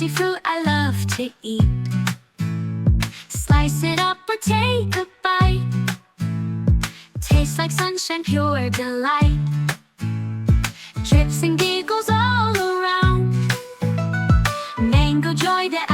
juicy fruit I love to eat. Slice it up or take a bite. Tastes like sunshine, pure delight. Drips and giggles all around. Mango joy that